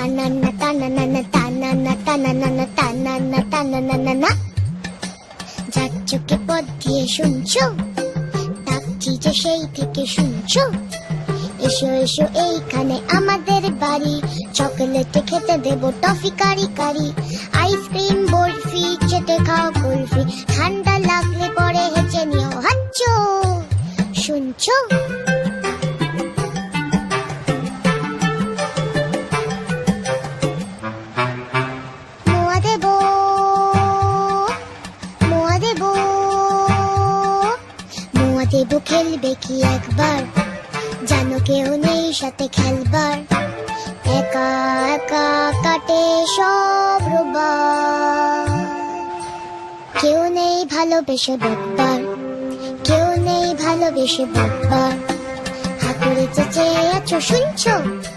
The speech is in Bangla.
তানান্না তানানানা তানান্না তানানানা তানান্না তানানানা। যার চোখে পথ দিয়ে শুনছো, ডাকছি যে সেই থেকে শুনছো। এসো এসো এইখানে আমাদের বাড়ি, চকলেটে খেতে দেবো টফি কারি কারি। আইসক্রিম বরফি চেটে খাও কুলফি, ঠান্ডা লাগলে পরে হেঁচে নিও হাচ্চো। শুনছো? মোয়া দেবো, মোয়া দেবো, মোয়া দেবো খেলবে কি একবার, জানো কেউ নেই সাথে খেলবার। একা একা কাটে সব রোববার, কেউ নেই ভালোবেসে বকবার, কেউ নেই ভালোবেসে বকবার। হাতুড়ে চেঁচে আছো শুনছো?